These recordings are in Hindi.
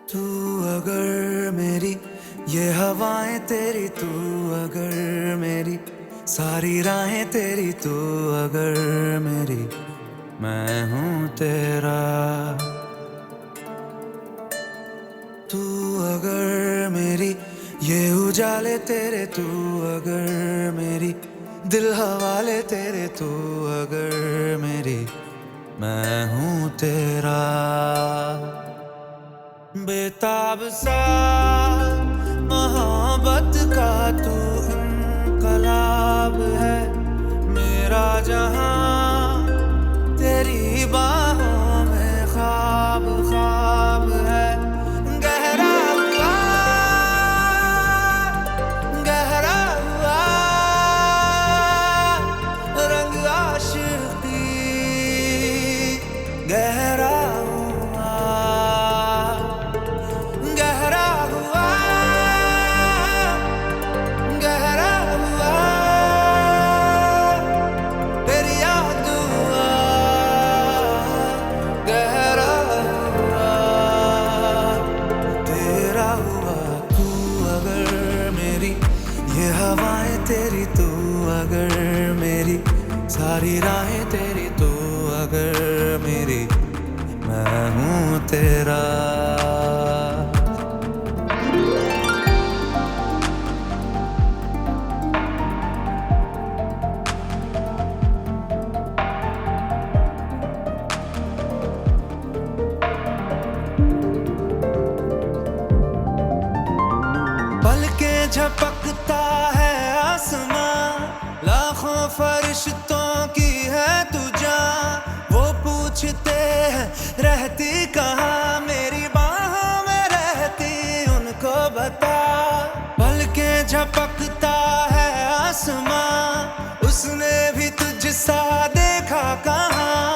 तू अगर मेरी ये हवाएं तेरी, तू अगर मेरी सारी राहें तेरी, तू अगर मेरी मैं हूँ तेरा। तू अगर मेरी ये उजाले तेरे, तू अगर मेरी दिल हवाले तेरे, तू अगर मेरी मैं हूँ तेरा। बेताब सा मोहब्बत का तू इनकलाब है, मेरा जहां तेरी बाहों में ख्वाब ख्वाब है। गहरा हुआ, गहरा हुआ रंग आशिकी, गहरा हुआ, गहरा हुआ, गहरा हुआ तेरी याद हुआ, गहरा हुआ तेरा हुआ। तू अगर मेरी ये हवाएं तेरी, तू अगर मेरी सारी राहें तेरी, तू अगर मेरी मैं हूँ तेरा। पलकें झपकता है आसमां, लाखों फरिश्तों की है तू जान। वो पूछते हैं रहती कहाँ, मेरी बाहों में रहती उनको बता। पलकें झपकता है आसमां, उसने भी तुझसा देखा कहाँ।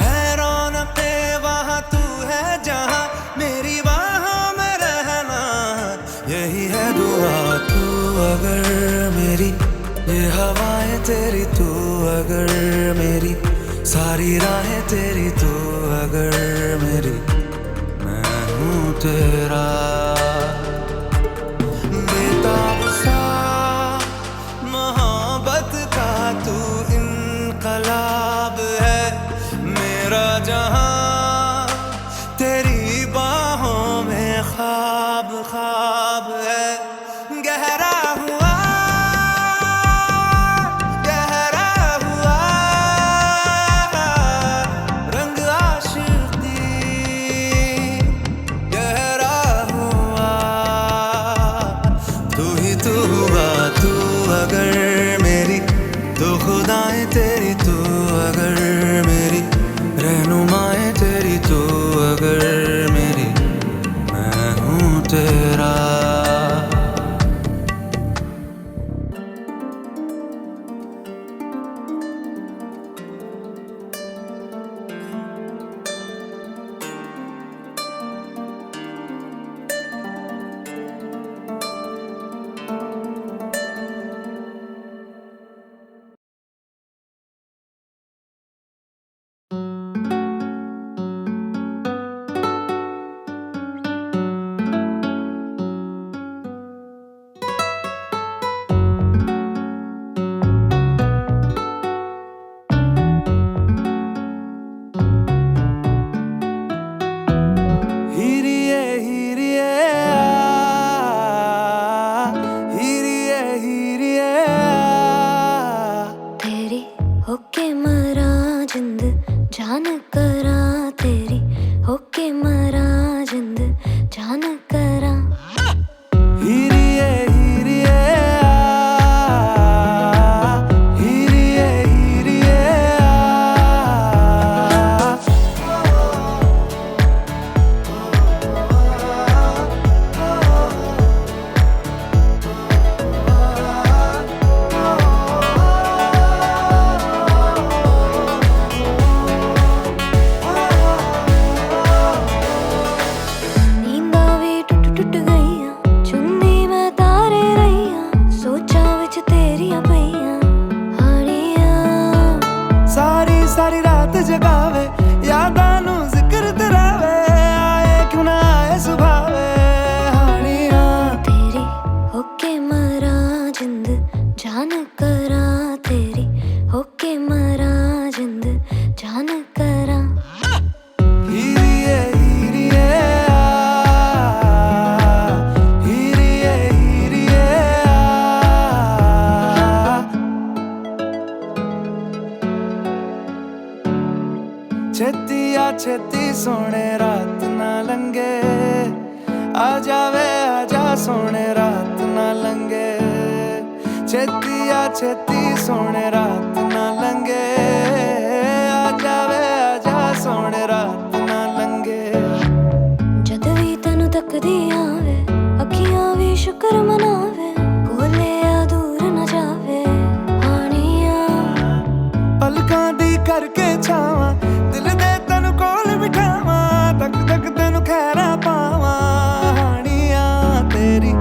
है रौनके वहाँ तू है जहाँ, मेरी बाहों में रहना यही है दुआ। तू अगर मेरी ये हवाएं तेरी, तू अगर मेरी सारी राहें तेरी, तू अगर मेरी मैं हूँ तेरा। बेताब सा मोहब्बत का तू इनकलाब है, मेरा जहां तेरी बाहों में ख्वाब ख्वाब है। गहरा हुआ, गहरा हुआ रंग आशिकी, गहरा हुआ तू ही तू हुआ। तू अगर मेरी तो खुदाएं तेरी, तू अगर मेरी रहनुमाएं तेरी, तू अगर मेरी मैं हूँ तेरा। छेती आ छेती सोने रात ना लंगे, आ जावे आजा सोने रात ना लंगे। जद भी तेनू तकदी आवे अखियां भी शुक्र मनावे, कोले आ दूर न जावे हानिया। पलकां दी करके छावा दिल दे तेनू कोल बिठावा, तक तक तेनू खैरा पावा हानिया तेरी,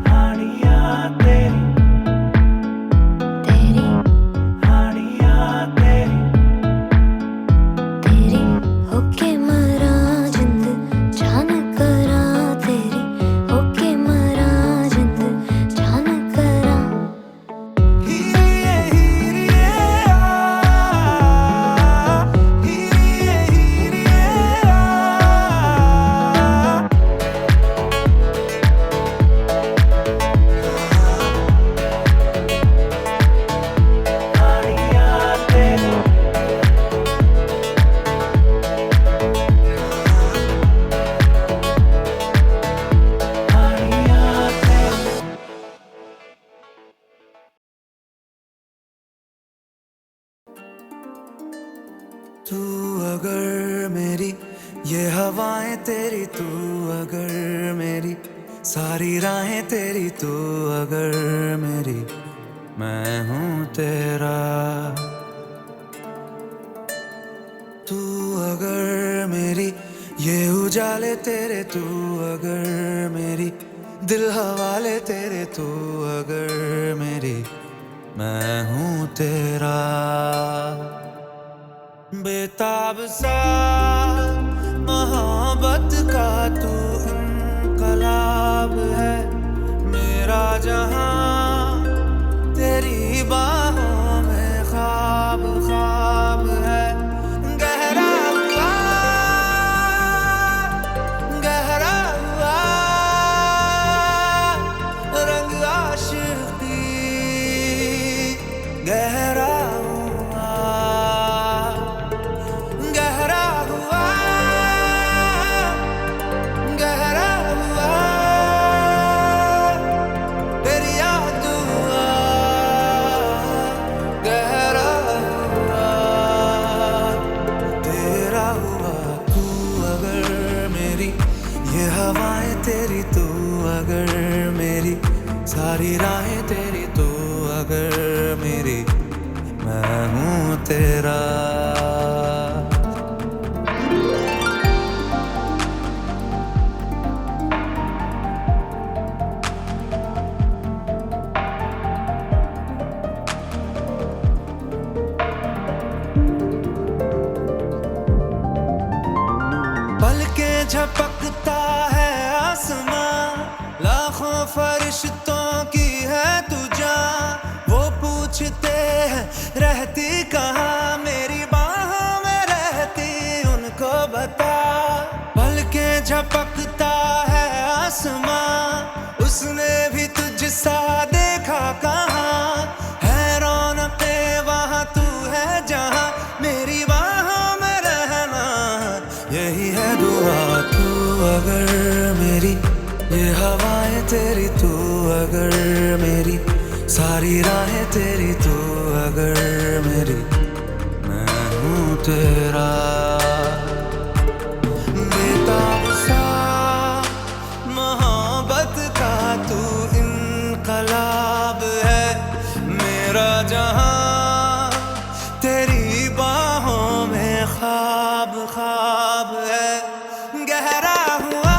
हानिया तेरी, तेरी हानिया तेरी, तेरी होके मरा जिंद जान करा, तेरी होके मरा जिंद जान करा। हीरिए हीरिए हीरिए हीरिए हानिया तेरी, हानिया तेरी। तू अगर मेरी ये हवाएं तेरी, तू अगर मेरी सारी राहें तेरी, तू अगर मेरी मैं हूँ तेरा। तू अगर मेरी ये उजाले तेरे, तू अगर मेरी दिल हवाले तेरे, तू अगर मेरी मैं हूँ तेरा। बेताब सा मोहब्बत का तू इनकलाब है, मेरा जहां तेरी बाहों में ख्वाब ख्वाब है। गहरा हुआ, गहरा हुआ रंग आशिकी, गहरा हुआ, गहरा हुआ, गहरा हुआ तेरी याद हुआ, गहरा हुआ तेरा हुआ। तू अगर मेरी ये हवाएं तेरी, तू अगर मेरी सारी राहें तेरी, तू अगर मेरी मैं हूँ तेरा। पलकें झपकता है आसमां, लाखों फरिश्तों की है तू जान। वो पूछते हैं रहती कहाँ, मेरी बाहों में रहती उनको बता। पलकें झपकता है आसमां, उसने भी तुझसा देखा कहाँ, है रौनके वहाँ तू है जहाँ, मेरी बाहों में रहना यही है दुआ। तू अगर मेरी ये हवाएं तेरी, तू अगर मेरी सारी राहें तेरी, तू अगर मेरी मैं हूँ तेरा। बेताब सा मोहब्बत का तू इनकलाब है, मेरा जहां तेरी बाहों में ख्वाब ख्वाब है। गहरा हुआ,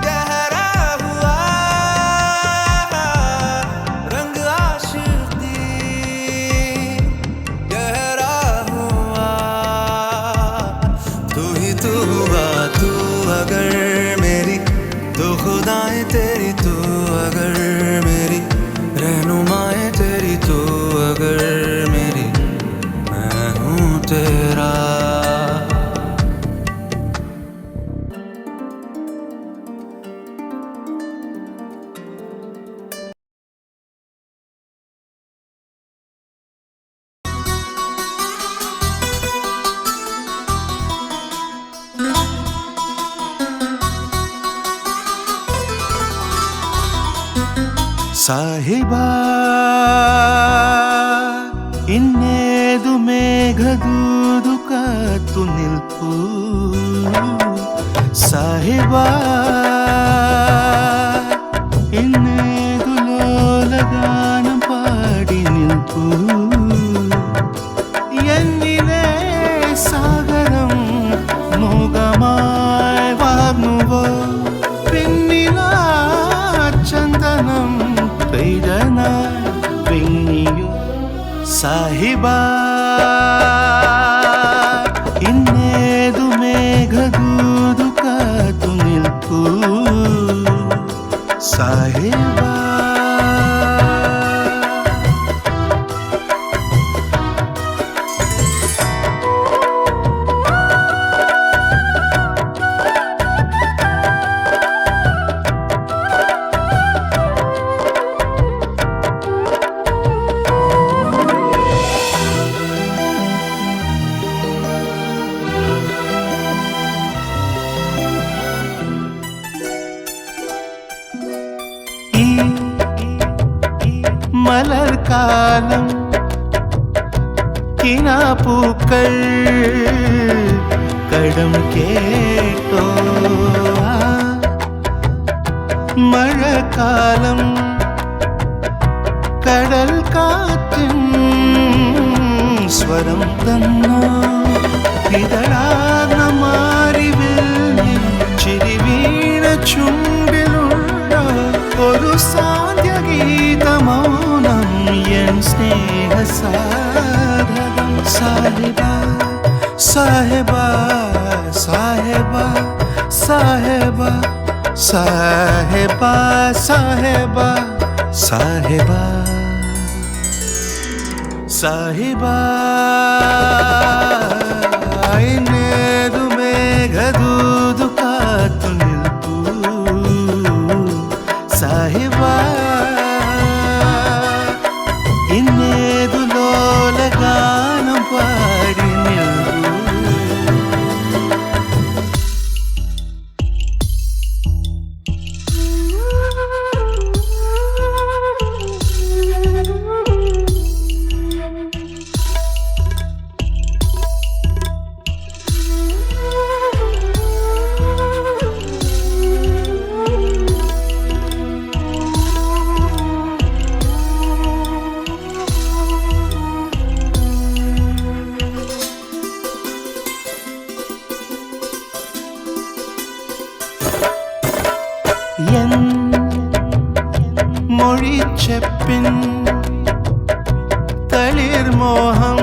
गहरा हुआ रंग आशिकी, गहरा हुआ तू ही तू हुआ। तू अगर मेरी तो खुदाएं तेरी, तू अगर मेरी रहनुमाएं तेरी, तू अगर मेरी मैं हूँ तेरा। ಸಾಹಿಬಾ ಇನ್ನೇದು ಮೇಘದೂದು ಕಾತು ನಿಲ್ಪು ಸಾಹಿಬಾ ಇನ್ನೇದು ಲೋಲಗಾನ ಪಾಡಿ ನಿಲ್ಪು എന്നിലെ സാഗരം മൂകമായി വാർന്നുവോ പിന്നില ചന്ദനം പെയ്തനായി പിന്നിയോ സാഹിബാ ಇನ್ನೇದು ಮೇಘದೂದು ಕಾತು ನಿಲ್ಪು ಸಾಹಿಬಾ മലർക്കാലം കിനാപ്പൂക്കൾ കടം കേട്ടോ മഴക്കാലം കടൽ കാറ്റും സ്വരം തന്നോ ഇതളാർന്ന മാറിവിൽ ചിരി വീണ ചുണ്ടിലുള്ള ഒരു സാന്ധ്യഗീതമൗനം എൻ സ്നേഹസാധകം സാഹിബാ സാഹിബാ സാഹിബാ സാഹിബാ സാഹിബാ സാഹിബാ സാഹിബാ സാഹിബാ ಇನ್ನೇದು ಮೇಘದೂದು ಕಾತು ನಿಲ್ಪು ಸಾಹಿಬಾ ಇನ್ನೇದು ಲೋಲಗಾನ ಪಾಡಿ ನಿಲ್ಪು മൊഴിച്ചെപ്പിൻ തളിർമോഹം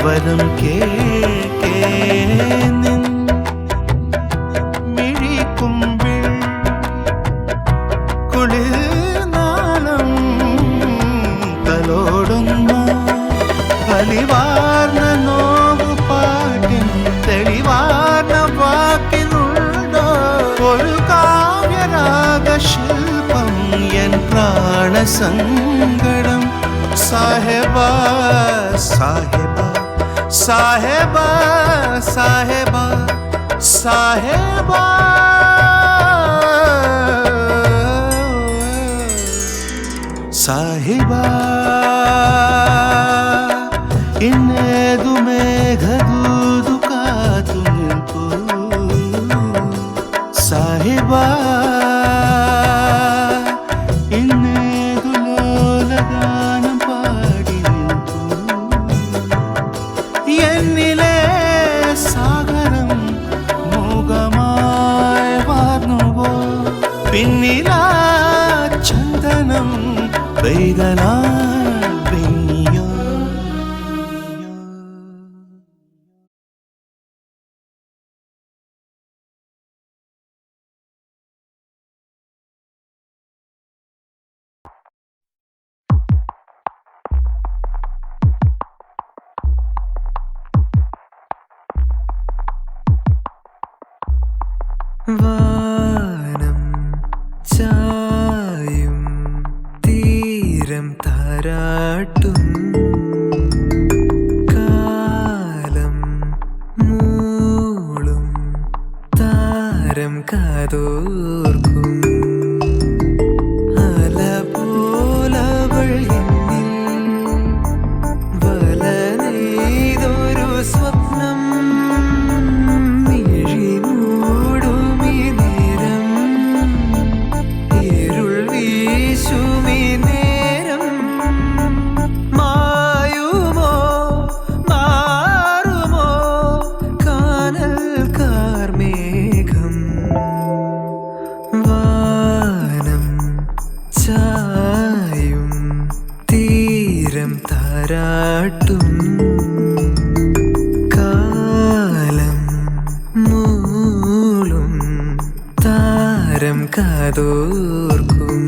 വരം കേൾക്കേ നിൻ മിഴിക്കുമ്പിൾ കുളിർനാളം തലോടുന്നു അലിവാർന്ന നോവു പാട്ടിൻ തെളിവാർന്ന വാക്കിനുണ്ടോ ഒരു കാവ്യരാഗശില്പം എൻ പ്രാണസങ്കടം സാഹിബാ സാഹിബാ സാഹിബാ സാഹിബാ സാഹിബാ സാഹിബാ ಇನ್ನೇದು ಮೇಘದೂದು ಕಾತು ನಿಲ್ಪು ಸಾಹಿಬಾ ಇನ್ನೇದು ಲೋಲಗಾನ പാടി നിൽപ്പു എന്നിലെ സാഗരം മൂകമായി വാർന്നുവോ പിന്നില ചന്ദനം പെയ്തനായി പിന്നിയോ വാനം ചായും തീരം താരാട്ടും കാലം മൂളും താരം കാതോർക്കും കാതോർക്കും.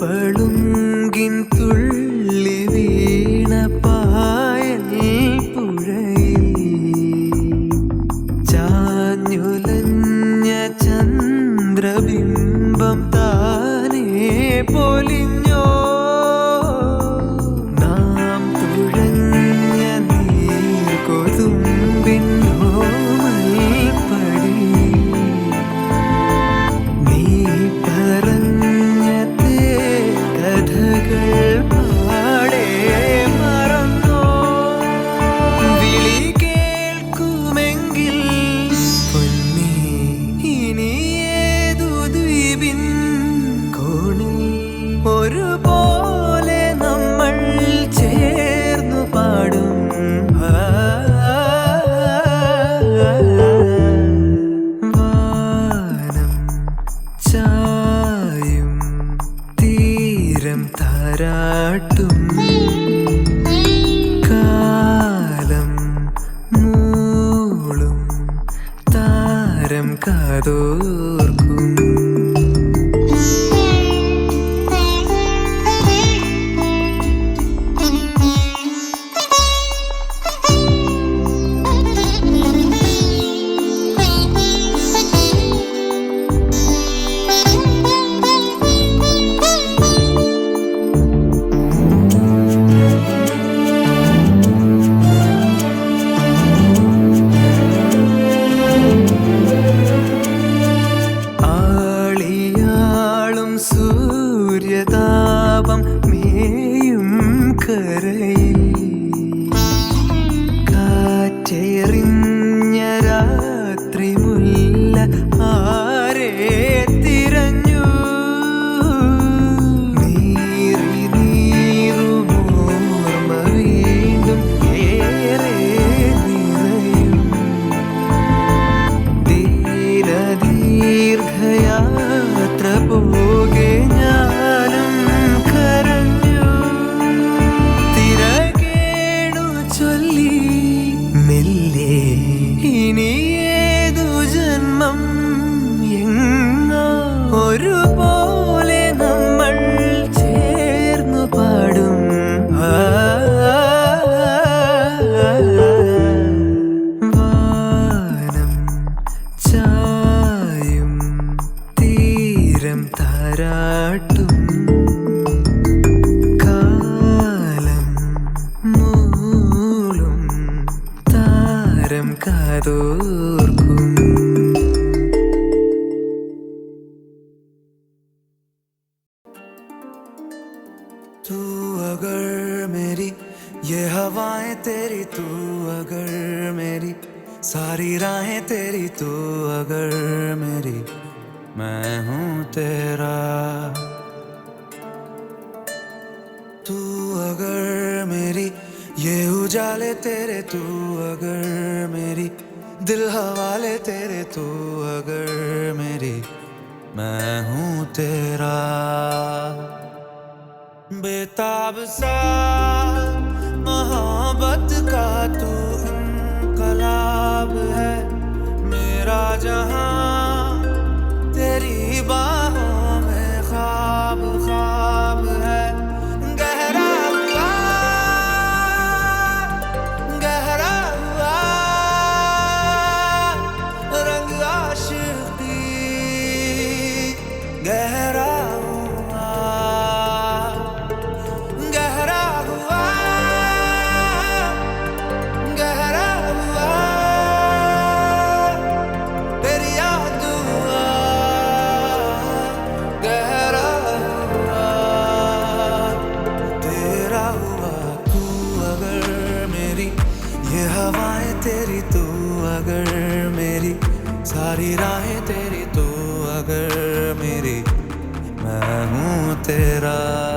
പളുങ്കിൻ തുള്ളി വീണ പായൽ പുഴയിൽ ചാഞ്ഞുലഞ്ഞ ചന്ദ്രബിംബം താനേ പൊലിഞ്ഞോ. നാം തുഴഞ്ഞ നീർക്കൊതുമ്പിൻ ഓമൽപ്പടി നീ പറഞ്ഞ കഥകൾ പാടെ മറന്നോ. വിളി കേൾക്കുമെങ്കിൽ പൊന്നേ ഇനി ഏതു ദ്വീപിൻ കോണിൽ ഒരുപോലെ നമ്മൾ ചേർന്നു പാടും. വാനം ചായും തീരം താരാട്ടും. കാലം മൂളും താരം കാതോർക്കും. ആളിയാളും സൂര്യതാപം മേയും കരയിൽ കാറ്റെറിഞ്ഞ രാത്രി മുല്ല ആരെ തിരഞ്ഞു. നീറി നീറുമോർമ വീണ്ടും ഏറെ നിറയും. ദീർഘയാത്ര പോകെ ഞാനും കരഞ്ഞു. തിരകേണു ചൊല്ലി മെല്ലെ ഇനി ഏതു ജന്മം എങ്ങോ ഒരുപോലെ നമ്മൾ ചേർന്നു പാടും. വാനം ചായും തീരം താരാട്ടും. കാലം മൂളും താരം കാതോർക്കും. तू अगर मेरी ये हवाएं तेरी, तू अगर मेरी सारी राहें तेरी, तू अगर मेरी मैं हूँ तेरा. तू अगर मेरी ये उजाले तेरे, तू अगर मेरी दिल हवाले तेरे, तू अगर मेरी मैं हूँ तेरा. बेताब सा मोहब्बत का तू इनकलाब है. मेरा जहां तेरी बाहों में ख्वाब ख्वाब है. गहरा हुआ रंग आशिकी. गहरा तेरी, तू अगर मेरी सारी राहें तेरी, तू अगर मेरी तेरा